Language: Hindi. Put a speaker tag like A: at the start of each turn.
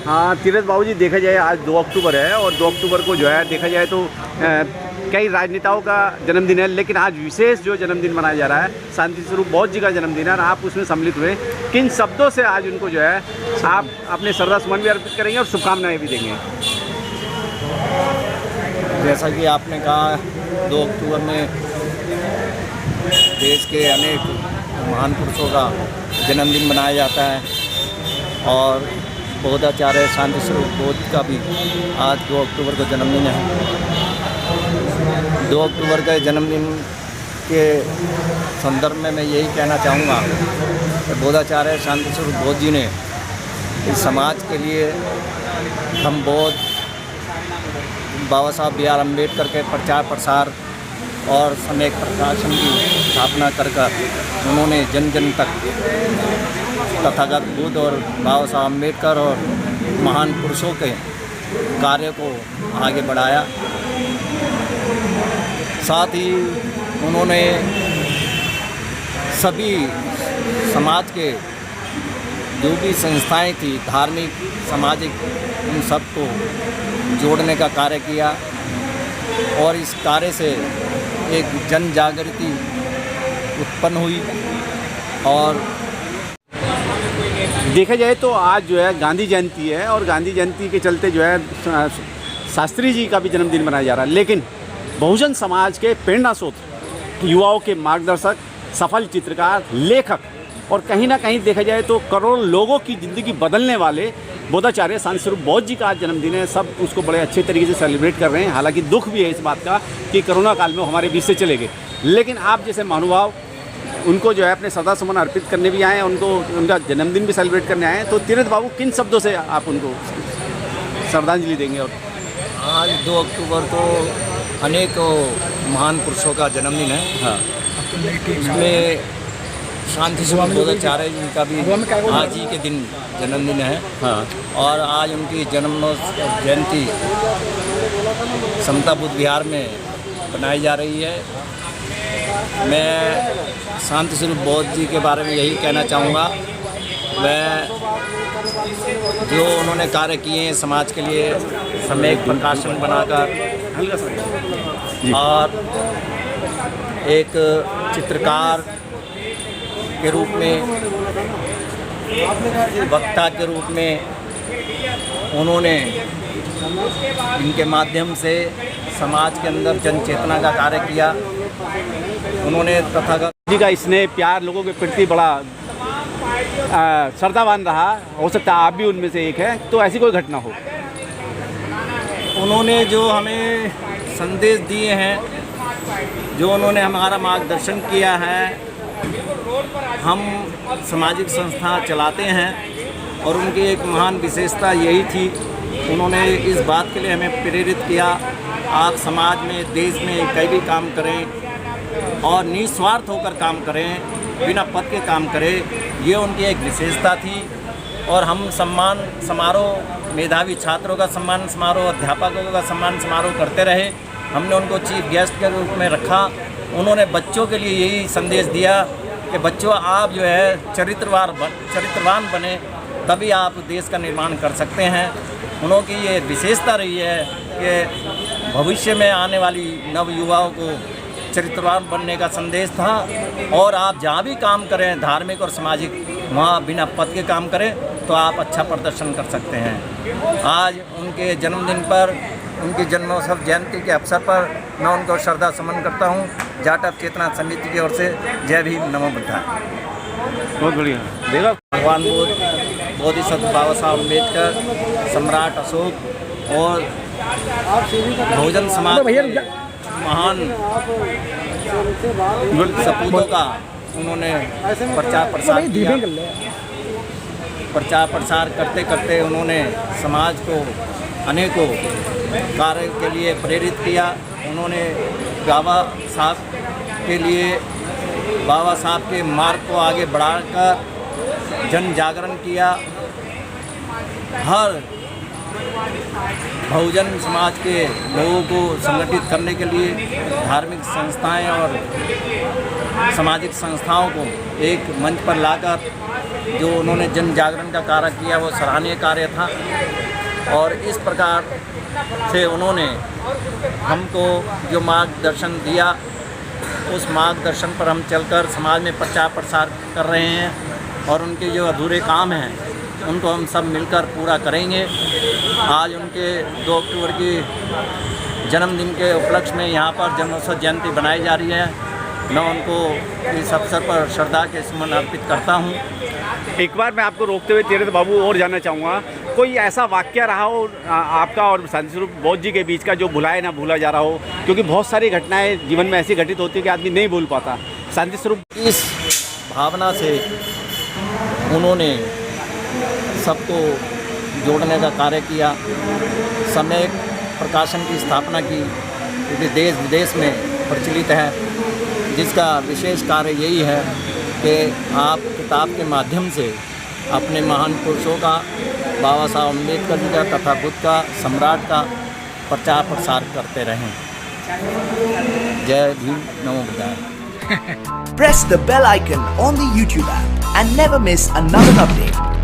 A: हाँ तीरथ बाबू जी, देखा जाए आज 2 अक्टूबर है और 2 अक्टूबर को जो है देखा जाए तो कई राजनेताओं का जन्मदिन है, लेकिन आज विशेष जो जन्मदिन मनाया जा रहा है शांति स्वरूप बौद्ध जी का जन्मदिन है और आप उसमें सम्मिलित हुए। किन शब्दों से आज उनको जो है आप अपने श्रद्धा सुमन भी अर्पित करेंगे और शुभकामनाएं भी देंगे?
B: जैसा कि आपने कहा, 2 अक्टूबर में देश के अनेक महान पुरुषों का जन्मदिन मनाया जाता है और बौद्धाचार्य शांति स्वरूप बौद्ध का भी आज 2 अक्टूबर को जन्मदिन है। 2 अक्टूबर के जन्मदिन के संदर्भ में मैं यही कहना चाहूँगा कि बौद्धाचार्य शांति स्वरूप बौद्ध जी ने इस समाज के लिए हम बौद्ध बाबा साहब बी आर अम्बेडकर के प्रचार प्रसार और सम्यक प्रकाशन की स्थापना कर उन्होंने जन जन तक तथागत बुद्ध और बाबा साहब अम्बेडकर और महान पुरुषों के कार्य को आगे बढ़ाया। साथ ही उन्होंने सभी समाज के जो भी संस्थाएं थी, धार्मिक सामाजिक, उन सबको जोड़ने का कार्य किया और इस कार्य से एक जन जागृति उत्पन्न हुई। और
A: देखा जाए तो आज जो है गांधी जयंती है और गांधी जयंती के चलते जो है शास्त्री जी का भी जन्मदिन मनाया जा रहा है, लेकिन बहुजन समाज के प्रेरणा स्रोत, युवाओं के मार्गदर्शक, सफल चित्रकार, लेखक और कहीं ना कहीं देखा जाए तो करोड़ों लोगों की ज़िंदगी बदलने वाले बौद्धाचार्य शांति स्वरूप बौद्ध जी का आज जन्मदिन है। सब उसको बड़े अच्छे तरीके से सेलिब्रेट कर रहे हैं। हालांकि दुख भी है इस बात का कि कोरोना काल में हमारे बीच से चले गए, लेकिन आप जैसे महानुभाव उनको जो है अपने श्रद्धा सुमन अर्पित करने भी आए हैं, उनको उनका जन्मदिन भी सेलिब्रेट करने आए हैं। तो तीरथ बाबू, किन शब्दों से आप उनको श्रद्धांजलि देंगे? और
B: आज 2 अक्टूबर को अनेक महान पुरुषों का जन्मदिन है।
A: हाँ,
B: इसमें शांति स्वरूप बौद्धाचार्य जी का भी आज ही के दिन जन्मदिन है।
A: हाँ,
B: और आज उनकी जन्म जयंती समता बुद्ध विहार में बनाई जा रही है। मैं शांति स्वरूप बौद्ध जी के बारे में यही कहना चाहूँगा, वह जो उन्होंने कार्य किए हैं समाज के लिए, सम्यक प्रकाशन बनाकर और एक चित्रकार के रूप में, वक्ता के रूप में उन्होंने इनके माध्यम से समाज के अंदर जन चेतना का कार्य किया। उन्होंने तथागत
A: जी का स्नेह प्यार लोगों के प्रति बड़ा श्रद्धावान रहा। हो सकता है आप भी उनमें से एक है, तो ऐसी कोई घटना हो?
B: उन्होंने जो हमें संदेश दिए हैं, जो उन्होंने हमारा मार्गदर्शन किया है, हम सामाजिक संस्था चलाते हैं और उनकी एक महान विशेषता यही थी, उन्होंने इस बात के लिए हमें प्रेरित किया, आप समाज में, देश में कहीं भी काम करें और निस्वार्थ होकर काम करें, बिना पद के काम करें, ये उनकी एक विशेषता थी। और हम सम्मान समारोह, मेधावी छात्रों का सम्मान समारोह, अध्यापकों का सम्मान समारोह करते रहे। हमने उनको चीफ गेस्ट के रूप में रखा। उन्होंने बच्चों के लिए यही संदेश दिया कि बच्चों, आप जो है चरित्रवान बने, तभी आप देश का निर्माण कर सकते हैं। उनकी ये विशेषता रही है कि भविष्य में आने वाली नव युवाओं को चरित्रवान बनने का संदेश था। और आप जहाँ भी काम करें, धार्मिक और सामाजिक, वहाँ बिना पद के काम करें तो आप अच्छा प्रदर्शन कर सकते हैं। आज उनके जन्मदिन पर, उनकी जन्मोत्सव जयंती के अवसर पर मैं उनको श्रद्धा सुमन करता हूँ। जाटव चेतना समिति की ओर से जय भीम, नमो बुद्धाय।
A: बहुत बढ़िया। देखा,
B: भगवान बुद्ध, बोधिसत्व बाबा साहब अम्बेडकर, सम्राट अशोक और बहुजन समाज महान सपूतों का उन्होंने प्रचार प्रसार किया। प्रचार प्रसार करते करते उन्होंने समाज को अनेकों कार्य के लिए प्रेरित किया। उन्होंने बाबा साहब के लिए, बाबा साहब के मार्ग को आगे बढ़ाकर जन जागरण किया। हर बहुजन समाज के लोगों को संगठित करने के लिए धार्मिक संस्थाएं और सामाजिक संस्थाओं को एक मंच पर लाकर जो उन्होंने जन जागरण का कार्य किया वो सराहनीय कार्य था। और इस प्रकार से उन्होंने हमको जो मार्गदर्शन दिया उस मार्गदर्शन पर हम चलकर समाज में प्रचार प्रसार कर रहे हैं और उनके जो अधूरे काम हैं उनको हम सब मिलकर पूरा करेंगे। आज उनके 2 अक्टूबर की जन्मदिन के उपलक्ष्य में यहाँ पर जन्मोत्सव जयंती बनाई जा रही है। मैं उनको इस अवसर पर श्रद्धा के सुमन अर्पित करता हूँ।
A: एक बार मैं आपको रोकते हुए तीरथ बाबू और जानना चाहूँगा, कोई ऐसा वाक्य रहा हो आपका और शांति स्वरूप बौद्ध जी के बीच का जो भुलाए ना भूला जा रहा हो, क्योंकि बहुत सारी घटनाएं जीवन में ऐसी घटित होती है कि आदमी नहीं भूल पाता। शांति स्वरूप
B: इस भावना से उन्होंने सबको जोड़ने का कार्य किया। सम्यक प्रकाशन की स्थापना की, क्योंकि देश विदेश में प्रचलित है, जिसका विशेष कार्य यही है कि आप किताब के माध्यम से अपने महान पुरुषों का, बाबा साहब अम्बेडकर जी का तथा बुद्ध का, सम्राट का प्रचार प्रसार करते रहें। जय भीम, नमो बुद्धाय।
C: Press the bell icon on the YouTube app and never miss another update.